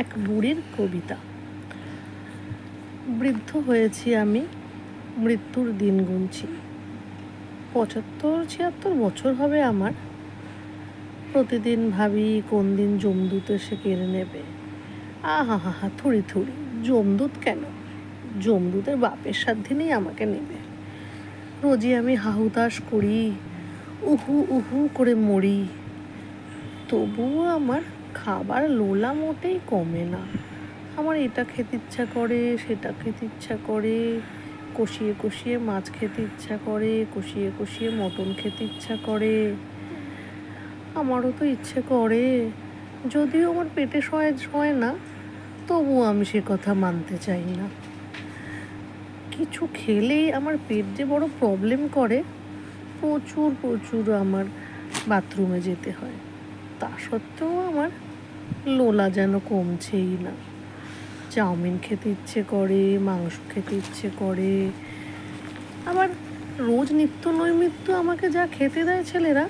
এক বুড়ির কবিতা। বৃদ্ধ হয়েছি আমি, মৃত্যুর দিন গুনছি। ৭৫-৭৬ বছর হবে আমার। প্রতিদিন ভাবি কোন দিন যমদূত এসে কেড়ে নেবে। আহা হা হা, থুড়ি থুড়ি, যমদূত কেন? যমদূতের বাপের সাধ্যিনেই আমাকে নেবে। রোজই আমি হাহুতাশ করি, উহু উহু করে মরি। তবুও আমার খাবার লোলা মোটেই কমে না। আমার এটা খেতে ইচ্ছা করে, সেটা খেতে ইচ্ছা করে, কষিয়ে কষিয়ে মাছ খেতে ইচ্ছা করে, কষিয়ে কষিয়ে মটন খেতে ইচ্ছা করে। আমারও তো ইচ্ছে করে, যদিও আমার পেটে সয় না, তবুও আমি সে কথা মানতে চাই না। কিছু খেলেই আমার পেট যে বড় প্রবলেম করে, প্রচুর প্রচুর আমার বাথরুমে যেতে হয়। তা সত্ত্বেও আমার লোলা যেন কমছেই না। চাউমিন খেতে ইচ্ছে করে, মাংস খেতে ইচ্ছে করে। আবার রোজ নিত্য নৈমিত্য আমাকে যা খেতে দেয় ছেলেরা,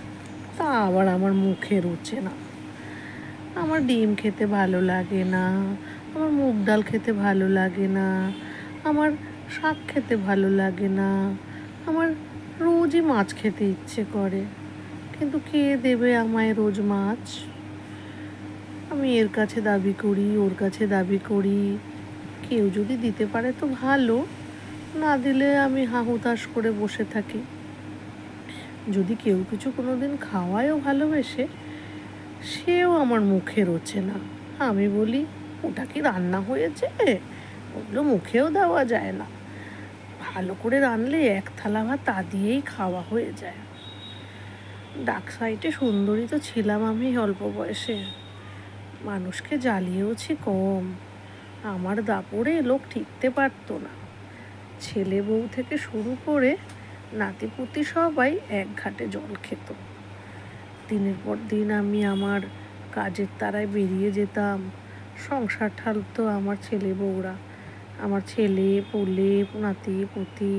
তা আবার আমার মুখে রুচে না। আমার ডিম খেতে ভালো লাগে না, আমার মুগ ডাল খেতে ভালো লাগে না, আমার শাক খেতে ভালো লাগে না, আমার রোজই মাছ খেতে ইচ্ছে করে। কিন্তু কে দেবে আমায় রোজ মাছ? আমি এর কাছে দাবি করি, ওর কাছে দাবি করি। কেউ যদি দিতে পারে তো ভালো, না দিলে আমি হাহুতাশ করে বসে থাকি। যদি কেউ কিছু কোনোদিন খাওয়ায়ও ভালোবেসে, সেও আমার মুখে রোচে না। আমি বলি, ওটা কি রান্না হয়েছে? ওগুলো মুখেও দেওয়া যায় না। ভালো করে রানলে এক থালা ভাত তা দিয়েই খাওয়া হয়ে যায়। ডাক সাইডে সুন্দরী তো ছিলাম আমি অল্প বয়সে। মানুষকে জ্বালিয়েওছি কম। আমার দাপড়ে লোক টিকতে পারতো না। ছেলে বউ থেকে শুরু করে নাতিপুতি সবাই এক ঘাটে জল খেত। দিনের পর দিন আমি আমার কাজের তাড়ায় বেরিয়ে যেতাম। সংসার ঠালতো আমার ছেলে বউরা। আমার ছেলে পুলে নাতি পুতি,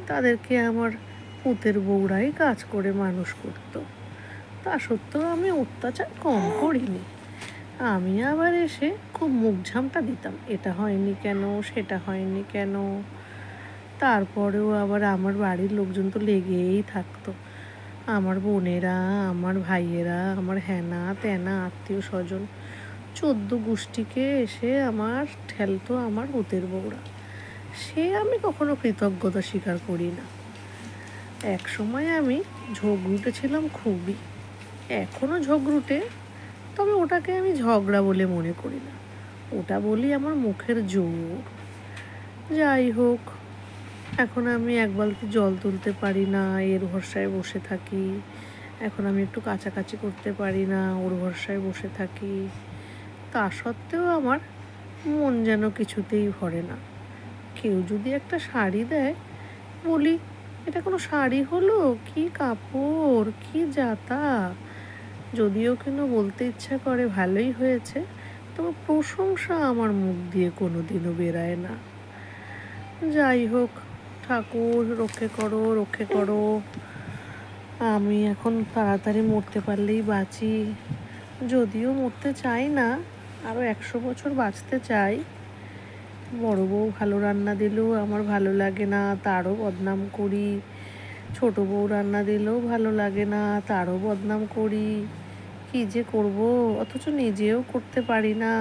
তাদেরকে আমার পুতের বউরাই কাজ করে মানুষ করতো। তা সত্ত্বেও আমি অত্যাচার কম করিনি। আমি আবার এসে খুব মুখ ঝামটা দিতাম, এটা হয়নি কেন, সেটা হয়নি কেন। তারপরেও আবার আমার বাড়ির লোকজন তো লেগেই থাকতো। আমার বোনেরা, আমার ভাইয়েরা, আমার হ্যানা ত্যানা আত্মীয় স্বজন 14 গোষ্ঠীকে এসে আমার ঠেলতো আমার পুতের বউরা। সে আমি কখনো কৃতজ্ঞতা স্বীকার করি না। এক সময় আমি ঝগড়ুটে ছিলাম খুবই, এখনও ঝগড়ুটে, তবে ওটাকে আমি ঝগড়া বলে মনে করি না। ওটা বলি আমার মুখের জোর। যাই হোক, এখন আমি এক বালতি জল তুলতে পারি না, এর ভরসায় বসে থাকি। এখন আমি একটু কাছাকাছি করতে পারি না, ওর ভরসায় বসে থাকি। তা সত্ত্বেও আমার মন যেন কিছুতেই ভরে না। কেউ যদি একটা শাড়ি দেয়, বলি, এটা কোনো শাড়ি হলো? কি কাপড়, কি জাতা! যদিও কেন বলতে ইচ্ছা করে ভালোই হয়েছে, তবে প্রশংসা আমার মুখ দিয়ে কোনোদিনও বেরায় না। যাই হোক, ঠাকুর রক্ষে করো, রক্ষে করো। আমি এখন তাড়াতাড়ি মরতে পারলেই বাঁচি। যদিও মরতে চাই না, আরও 100 বছর বাঁচতে চাই। বড় বউ ভালো রান্না দিলেও আমার ভালো লাগে না, তারও বদনাম করি। ছোট বউ রান্না দিলেও ভালো লাগে না, তারও বদনাম করি। কী যে করব, অথচ নিজেও করতে পারি না,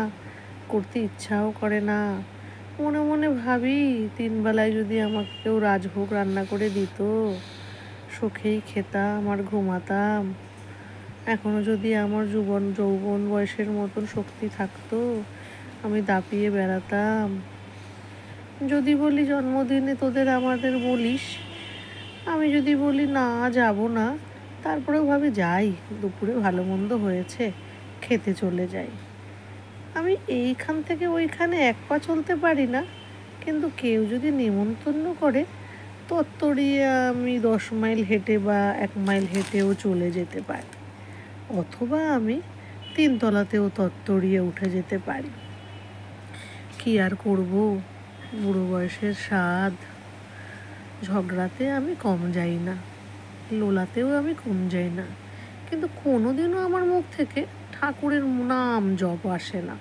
করতে ইচ্ছাও করে না। মনে মনে ভাবি, 3 বেলায় যদি আমাকে কেউ রাজভোগ রান্না করে দিত, সুখেই খেতাম আর ঘুমাতাম। এখনও যদি আমার যৌবন বয়সের মতন শক্তি থাকতো, আমি দাপিয়ে বেড়াতাম। যদি বলি জন্মদিনে তোদের আমাদের বলিস, আমি যদি বলি না যাব না, তারপরেও ভাবি যাই, দুপুরে ভালো মন্দ হয়েছে, খেতে চলে যাই। আমি এইখান থেকে ওইখানে 1 পা চলতে পারি না, কিন্তু কেউ যদি নিমন্ত্রণ করে, তত্তরিয়ে আমি 10 মাইল হেঁটে বা 1 মাইল হেঁটেও চলে যেতে পারি। অথবা আমি 3 তলাতেও তত্তরিয়ে উঠে যেতে পারি। কি আর করব, বুড়ো বয়সের স্বাদ। ঝগড়াতে আমি কম যাই না, লোলাতেও আমি কম যাই না, কিন্তু কোনোদিনও আমার মুখ থেকে ঠাকুরের নাম জপ আসে না।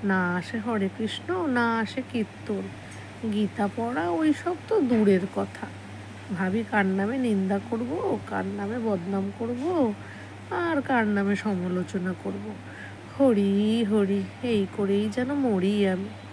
না আসে হরে কৃষ্ণ, না আসে কীর্তন, গীতা পড়া ওই সব তো দূরের কথা। ভাবি কার নামে নিন্দা করব, কার নামে বদনাম করব, আর কার নামে সমালোচনা করব। হরি হরি এই করেই যেন মরি আমি।